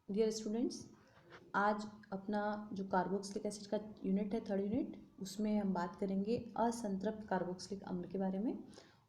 Dear students, आज अपना जो कार्बोक्सिलिक एसिड का यूनिट है, थर्ड यूनिट, उसमें हम बात करेंगे असंतृप्त कार्बोक्सिलिक अम्ल के बारे में।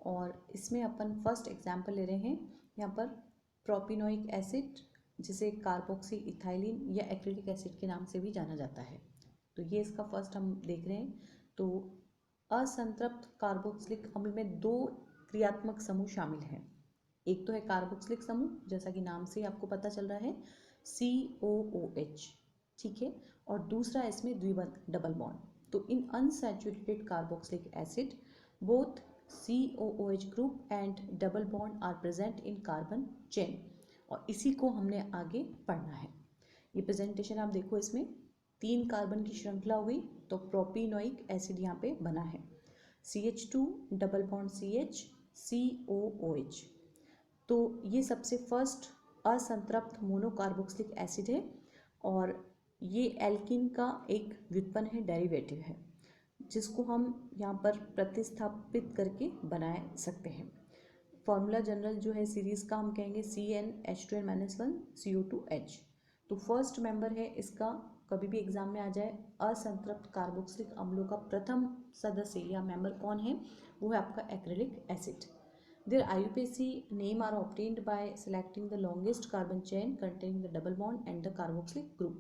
और इसमें अपन फर्स्ट एग्जांपल ले रहे हैं यहाँ पर प्रोपिनोइक एसिड, जिसे कार्बोक्सी इथाइलिन या एक्रिलिक एसिड के नाम से भी जाना जाता है। तो ये इसका फर्स्ट हम देख रहे हैं। तो असंतृप्त कार्बोक्सिलिक अम्ल में दो क्रियात्मक समूह शामिल हैं। एक तो है कार्बोक्सिलिक समूह, जैसा कि नाम से आपको पता चल रहा है, COOH, ठीक है। और दूसरा इसमें द्विबंध डबल बॉन्ड। तो in unsaturated carboxylic acid both COOH group and double bond are present in carbon chain, और इसी को हमने आगे पढ़ना है। ये प्रेजेंटेशन आप देखो, इसमें 3 कार्बन की श्रृंखला हो गई, तो प्रोपिनोइक एसिड यहाँ पे बना है, CH2 double bond CH COOH। तो ये सबसे फर्स्ट असंतृप्त मोनोकार्बोक्सिलिक एसिड है, और ये एल्कीन का एक व्युत्पन्न है, डेरिवेटिव है, जिसको हम यहाँ पर प्रतिस्थापित करके बना सकते हैं। फॉर्मूला जनरल जो है सीरीज़ का, हम कहेंगे CnH2n-1 CO2H। तो फर्स्ट मेंबर है इसका, कभी भी एग्जाम में आ जाए, असंतृप्त कार्बोक्सिलिक अम्लों का प्रथम सदस्य या मेंबर कौन है, वो है आपका acrylic acid. Their IUPAC name are obtained by selecting the longest carbon chain containing the double bond and the carboxylic group।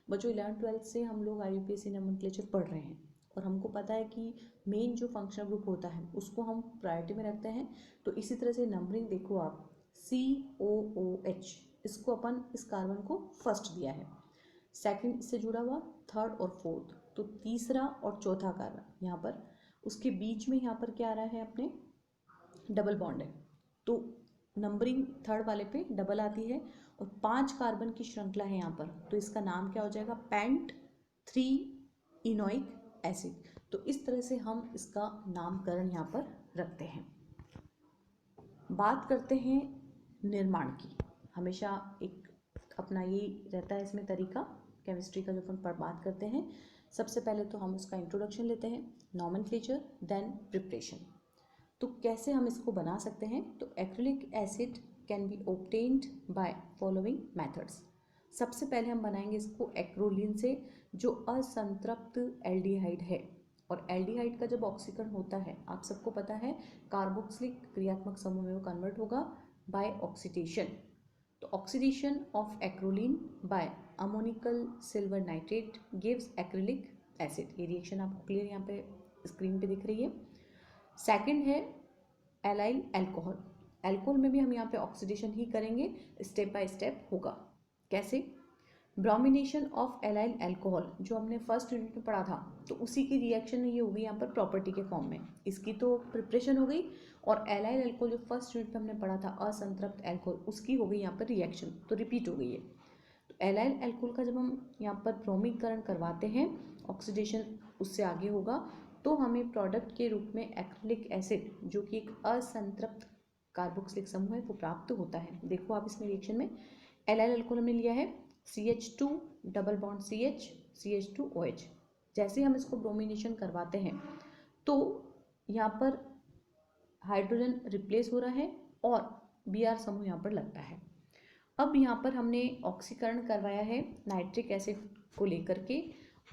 बच्चों 11th-12th से हम लोग IUPAC नोमेनक्लेचर पढ़ रहे हैं, और हमको पता है कि मेन जो फंक्शनल ग्रुप होता है उसको हम प्रायोरिटी में रखते हैं। तो इसी तरह से नंबरिंग देखो आप, COOH, इसको अपन इस कार्बन को फर्स्ट दिया है, सेकंड इससे जुड़ा हुआ थर्ड और फोर्थ, तो तीसरा और चौथा कार्बन यहाँ पर, उसके बीच में यहाँ पर क्या आ रहा है, अपने डबल बॉन्ड है। तो नंबरिंग थर्ड वाले पे डबल आती है, और 5 कार्बन की श्रृंखला है यहाँ पर, तो इसका नाम क्या हो जाएगा, पेंट 3 इनोइक एसिड। तो इस तरह से हम इसका नामकरण यहाँ पर रखते हैं। बात करते हैं निर्माण की। हमेशा एक अपना ये रहता है इसमें तरीका, केमिस्ट्री का जो अपन पर बात करते हैं, सबसे पहले तो हम उसका इंट्रोडक्शन लेते हैं, नॉमेनक्लेचर, देन प्रिपरेशन। तो कैसे हम इसको बना सकते हैं, तो acrylic acid can be obtained by following methods. सबसे पहले हम बनाएंगे इसको एक्रोलीन से, जो असंतृप्त एल्डिहाइड है। और एल्डिहाइड का जब ऑक्सीकरण होता है, आप सबको पता है, कार्बोक्सिलिक क्रियात्मक समूह में वो कन्वर्ट होगा बाय ऑक्सीडेशन। तो oxidation of acrolein by ammoniacal silver nitrate gives acrylic acid. ये रिएक्शन आपको क्लियर यहाँ पे स्क्रीन पे दिख रही है। सेकंड है एलाइल अल्कोहल। अल्कोहल में भी हम यहाँ पे ऑक्सीडेशन ही करेंगे, स्टेप बाय स्टेप होगा। कैसे, ब्रोमिनेशन ऑफ एलाइल अल्कोहल, जो हमने फर्स्ट यूनिट में पढ़ा था, तो उसी की रिएक्शन ये होगी यहाँ पर प्रॉपर्टी के फॉर्म में। इसकी तो प्रिपरेशन हो गई, और एलाइल अल्कोहल जो फर्स्ट यूनिट में हमने पढ़ा था, असंतृप्त अल्कोहल, उसकी हो गई यहाँ पर रिएक्शन, तो रिपीट हो गई है। तो एलाइल अल्कोहल का जब हम यहाँ पर ब्रोमीकरण करवाते हैं, ऑक्सीडेशन उससे आगे होगा, तो हमें प्रोडक्ट के रूप में एक्रिलिक एसिड, जो कि एक असंतृप्त कार्बोक्सिलिक समूह है, वो प्राप्त होता है। देखो आप इसमें रिएक्शन में एलाइल अल्कोहल हमने लिया है CH2 double bond CH CH2OH। जैसे हम इसको ब्रोमिनेशन करवाते हैं, तो यहाँ पर हाइड्रोजन रिप्लेस हो रहा है और Br समूह यहाँ पर लगता है। अब यहाँ पर हमने ऑक्सीकरण करवाया है नाइट्रिक एसिड को लेकर के,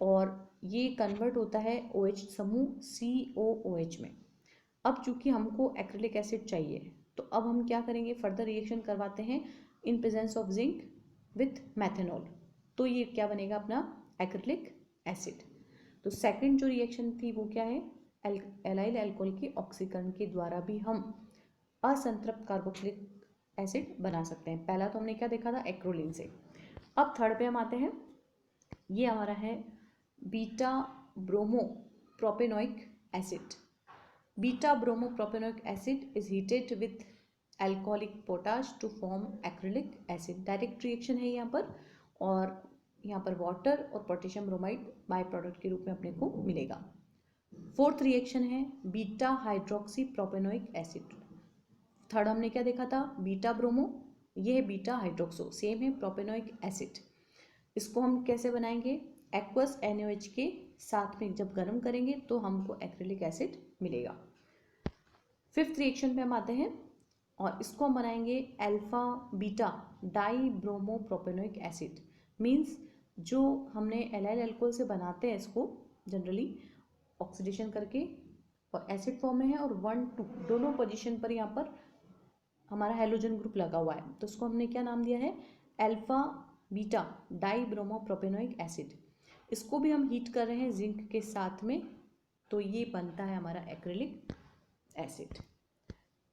और ये कन्वर्ट होता है OH समूह COOH में। अब चूंकि हमको एक्रिलिक एसिड चाहिए, तो अब हम क्या करेंगे, फर्दर रिएक्शन करवाते हैं इन presence of zinc with methanol. तो ये क्या बनेगा, अपना एक्रिलिक एसिड। तो सेकंड जो रिएक्शन थी वो क्या है, एलाइल अल्कोहल के ऑक्सीकरण के द्वारा भी हम असंतृप्त कार्बोक्सिलिक एसिड बना सकते हैं। पहला तो हमने क्या देखा था, एक्रोलीन से। अब थर्ड पे हम आते हैं, ये हमारा है beta bromo propanoic acid. Beta bromo propanoic acid is heated with alcoholic potash to form acrylic acid. Direct reaction है यहाँ पर, और यहाँ पर वाटर और पोटेशियम ब्रोमाइड बाय प्रोडक्ट के रूप में अपने को मिलेगा। फोर्थ रिएक्शन है beta hydroxy propanoic acid. Third हमने क्या देखा था, बीटा ब्रोमो, ये है बीटा हाइड्रोक्सो, सेम है प्रोपेनोइक एसिड। इसको हम कैसे बनाएंगे, एक्वस NaOH के साथ में जब गर्म करेंगे तो हमको एक्रिलिक एसिड मिलेगा। फिफ्थ रिएक्शन पे हम आते हैं, और इसको हम बनाएंगे alpha beta die bromo propanoic acid. Means जो हमने एलाइल अल्कोहल से बनाते हैं इसको जनरली ऑक्सीडेशन करके और एसिड फॉर्म में है, और 1 2 दोनों पोजीशन पर यहाँ पर हमारा हेलोजन ग्रुप लगा हुआ है, तो उसको हमने क्या नाम दिया है, alpha beta die bromo propanoic acid. इसको भी हम हीट कर रहे हैं जिंक के साथ में, तो ये बनता है हमारा एक्रिलिक एसिड।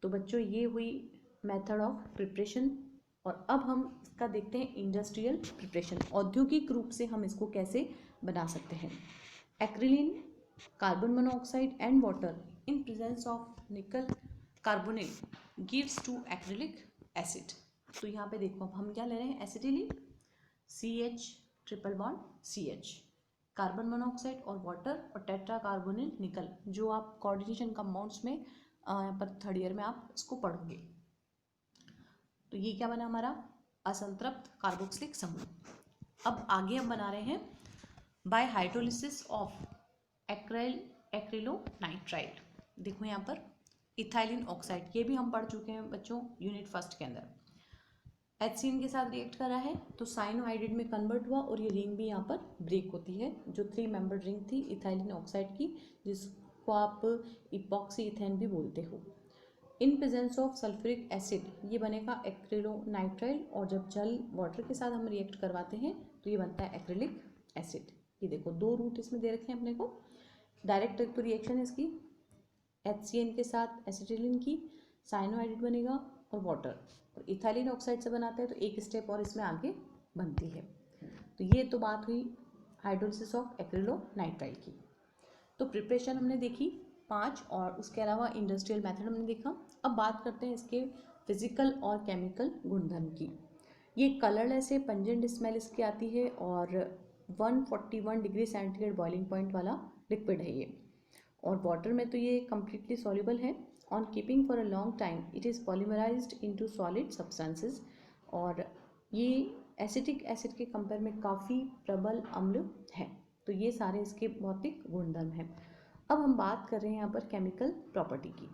तो बच्चों ये हुई मेथड ऑफ प्रिपरेशन, और अब हम इसका देखते हैं इंडस्ट्रियल प्रिपरेशन, औद्योगिक रूप से हम इसको कैसे बना सकते हैं। Acrylin carbon monoxide and water in presence of nickel carbonate gives to acrylic acid. तो यहाँ पे देखो अब हम क्या ले रहे हैं, acetylene CH triple bond CH, carbon monoxide और वाटर और टेट्रा कार्बोनिल निकल, जो आप कोऑर्डिनेशन कंपाउंड्स में यहाँ पर थर्ड ईयर में आप इसको पढ़ोगे। तो ये क्या बना हमारा असंतृप्त कार्बोक्सिलिक समूह। अब आगे हम बना रहे हैं बाय हाइड्रोलिसिस ऑफ एक्रिलोनाइट्राइल। देखो यहाँ पर इथाइलिन ऑक्साइड, ये भी हम पढ़ चुके हैं बच्चों यूनिट फर्स्ट के अंदर। HCN के साथ रिएक्ट करा है तो साइनोहाइड्रेट में कन्वर्ट हुआ, और ये रिंग भी यहाँ पर ब्रेक होती है, जो 3 मेंबर्ड रिंग थी इथाइलिन ऑक्साइड की, जिसको आप इपॉक्सी इथेन भी बोलते हो। इन प्रेजेंस ऑफ सल्फ्यूरिक एसिड ये बनेगा एक्रिलोनाइट्राइल, और जब जल वाटर के साथ हम रिएक्ट करवाते हैं तो ये बनता है एक्रिलिक एसिड। ये देखो 2 रूट इसमें दे रखे हैं अपने को, डायरेक्ट तो रिएक्शन है इसकी HCN के साथ एसिटिलीन की, साइनोहाइड्रेट बनेगा और वाटर, और इथाइलिन ऑक्साइड से बनाते हैं तो एक स्टेप और इसमें आगे बनती है। तो ये तो बात हुई हाइड्रोलिसिस ऑफ एक्रिलोनाइट्राइल की। तो प्रिपरेशन हमने देखी 5, और उसके अलावा इंडस्ट्रियल मेथड हमने देखा। अब बात करते हैं इसके फिजिकल और केमिकल गुणधर्म की। ये कलर्ड ऐसे पंजेंट स्मेल इसकी आती है, और 141 डिग्री सेंटीग्रेड बॉइलिंग पॉइंट वाला लिक्विड है ये, और वाटर में तो ये कम्प्लीटली सॉल्युबल है। On keeping for a long time it is polymerised into solid substances, और ये एसिटिक एसिड के कंपेयर में काफ़ी प्रबल अम्ल है। तो ये सारे इसके भौतिक गुणधर्म हैं। अब हम बात कर रहे हैं यहाँ पर केमिकल प्रॉपर्टी की।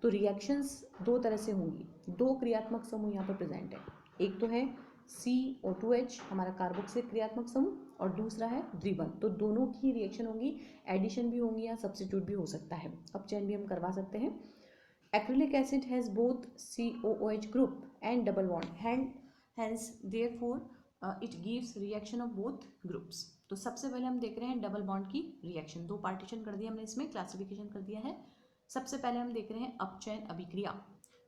तो रिएक्शंस 2 तरह से होंगी, 2 क्रियात्मक समूह यहाँ पर प्रेजेंट है। एक तो है CO2H हमारा कार्बोक्सिलिक क्रियात्मक समूह, और दूसरा है द्विबंध। तो दोनों की रिएक्शन होंगी, एडिशन भी होंगी या सब्स्टिट्यूट भी हो सकता है, अपचयन भी हम करवा सकते हैं। Acrylic acid has both COOH group and double bond, hence therefore it gives reaction of both groups. तो सबसे पहले हम देख रहे हैं डबल बॉन्ड की रिएक्शन। 2 पार्टीशन कर दिया हमने, इसमें क्लासिफिकेशन कर दिया है। सबसे पहले हम देख रहे हैं अपचयन अभिक्रिया।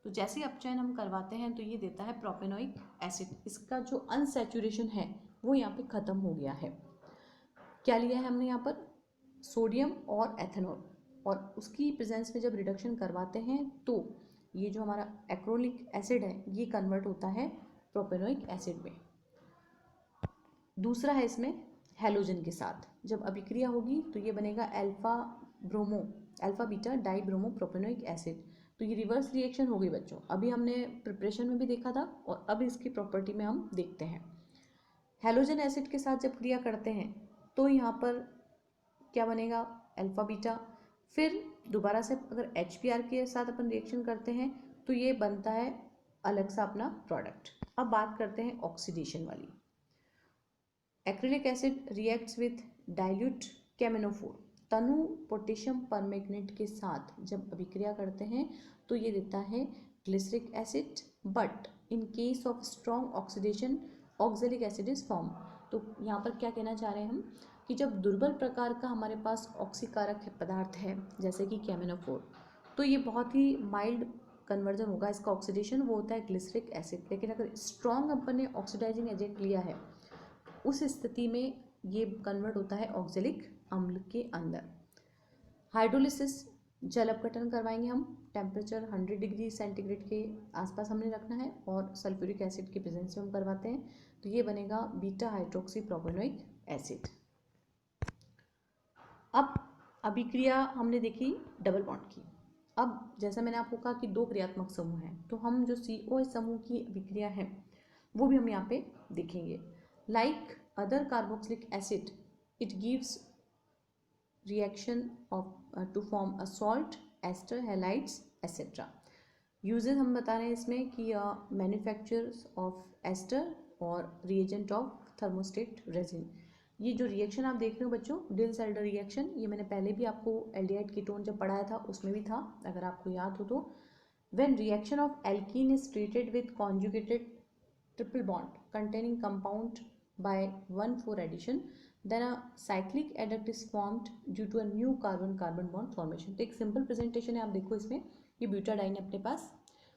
तो जैसे ही अपचयन हम करवाते हैं तो ये देता है प्रोपेनोइक एसिड। इसका जो अनसैचुरेशन है वो यहाँ पे ख़त्म हो गया है। क्या लिया है हमने यहाँ पर, सोडियम और एथेनॉल, और उसकी प्रेजेंस में जब रिडक्शन करवाते हैं तो ये जो हमारा एक्रिलिक एसिड है ये कन्वर्ट होता है प्रोपेनोइक एसिड में। दूसरा है इसमें हेलोजन के साथ जब अभिक्रिया होगी तो ये बनेगा alpha beta die bromo propanoic acid. तो ये रिवर्स रिएक्शन हो गई बच्चों, अभी हमने प्रिपरेशन में भी देखा था और अब इसकी प्रॉपर्टी में हम देखते हैं। हेलोजन एसिड के साथ जब क्रिया करते हैं तो यहाँ पर क्या बनेगा, अल्फा बीटा। फिर दोबारा से अगर HBr के साथ अपन रिएक्शन करते हैं तो ये बनता है अलग सा अपना प्रोडक्ट। अब बात करते हैं ऑक्सीडेशन वाली। Acrylic acid reacts with dilute KMnO4, तनु पोटेशियम परमैंगनेट के साथ जब अभिक्रिया करते हैं तो ये देता है glyceric acid, but in case of strong oxidation oxalic acid is form. तो यहाँ पर क्या कहना चाह रहे हैं हम कि जब दुर्बल प्रकार का हमारे पास ऑक्सीकारक पदार्थ है जैसे कि केमिनोफोर, तो ये बहुत ही माइल्ड कन्वर्जन होगा इसका ऑक्सीडेशन, वो होता है ग्लिसरिक एसिड। लेकिन अगर स्ट्रॉन्ग अपन ने ऑक्सीडाइजिंग एजेंट लिया है उस स्थिति में ये कन्वर्ट होता है ऑक्जेलिक अम्ल के अंदर। हाइड्रोलिसिस जल अपघटन करवाएंगे हम, टेम्परेचर 100 डिग्री सेंटीग्रेड के आसपास हमने रखना है और सल्फ्यूरिक एसिड के प्रेजेंस में हम करवाते हैं तो ये बनेगा बीटा हाइड्रोक्सी प्रोपेनोइक एसिड। अब अभिक्रिया हमने देखी डबल बॉन्ड की। अब जैसा मैंने आपको कहा कि 2 क्रियात्मक समूह हैं तो हम जो COH समूह की अभिक्रिया है वो भी हम यहाँ पे देखेंगे। Like other carboxylic acid, it gives reaction of to form a salt, ester, halides, etc. Uses हम बता रहे हैं इसमें कि मैन्युफैक्चरर्स ऑफ एस्टर और रिएजेंट ऑफ थर्मोस्टेट रेजिन। ये जो रिएक्शन आप देख रहे हो बच्चों, डिल्स-एल्डर रिएक्शन, ये मैंने पहले भी आपको एल्डिहाइड कीटोन जब पढ़ाया था उसमें भी था, अगर आपको याद हो तो। When reaction of alkene is treated with conjugated triple bond containing compound by 1,4 addition, then a cyclic adduct is formed due to a new carbon-carbon bond formation। तो एक सिंपल प्रेजेंटेशन है, आप देखो इसमें ये ब्यूटाडाइन अपने पास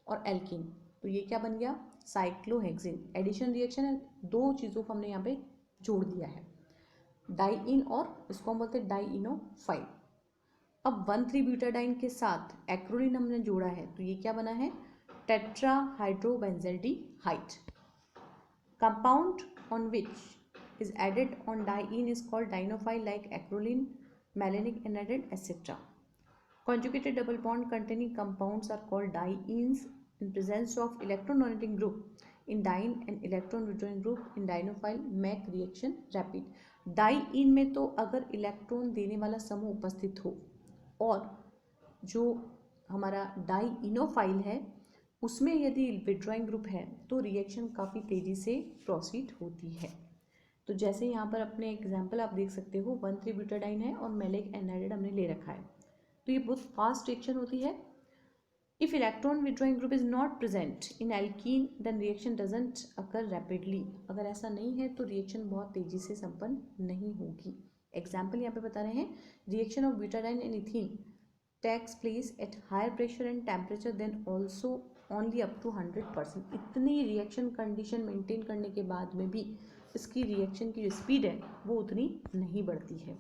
और एल्कीन, तो ये क्या बन गया, साइक्लोहेक्सिन। एडिशन रिएक्शन है, दो चीज़ों को हमने यहाँ पे जोड़ दिया है, डाइइन और इसको हम बोलते हैं डाइइनोफाइल। अब 1,3-ब्यूटाडाइन के साथ एक्रोलिन हमने जोड़ा है, तो ये क्या बना है, टेट्राहाइड्रोबेंजल्डिहाइड। Compound on which is added on diene is called dienophile, like acrolein, malonic anhydride, etc. Conjugated double bond containing compounds are called dienes in presence of electron donating group in diene and electron withdrawing group in dienophile make reaction rapid। Diene में तो अगर electron देने वाला समूह उपस्थित हो और जो हमारा डाइइनोफाइल है उसमें यदि विड्रॉइंग ग्रुप है तो रिएक्शन काफ़ी तेज़ी से प्रोसीड होती है। तो जैसे यहाँ पर अपने एग्जांपल आप देख सकते हो, 1,3-ब्यूटाडाइन है और मैलिक एनाइड हमने ले रखा है, तो ये बहुत फास्ट रिएक्शन होती है। If electron withdrawing group is not present in alkene then reaction doesn't occur rapidly. अगर ऐसा नहीं है तो रिएक्शन बहुत तेज़ी से संपन्न नहीं होगी। एग्जाम्पल यहाँ पे बता रहे हैं, reaction of butadiene and ethene takes place at higher pressure and temperature then also only up to 100%। इतनी रिएक्शन कंडीशन मेंटेन करने के बाद में भी इसकी रिएक्शन की जो स्पीड है वो उतनी नहीं बढ़ती है।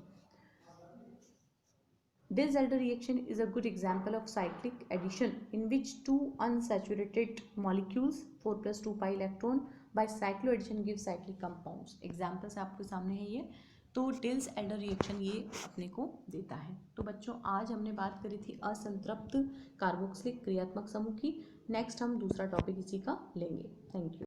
Diels-Alder reaction is a good example of cyclic addition in which two unsaturated molecules 4 + 2 pi electron by cycloaddition give cyclic compounds। Examples आपके सामने है ये, तो डिल्स-एल्डर रिएक्शन ये अपने को देता है। तो बच्चों आज हमने बात करी थी असंतृप्त कार्बोक्सिलिक क्रियात्मक समूह की। नेक्स्ट हम दूसरा टॉपिक इसी का लेंगे। Thank you.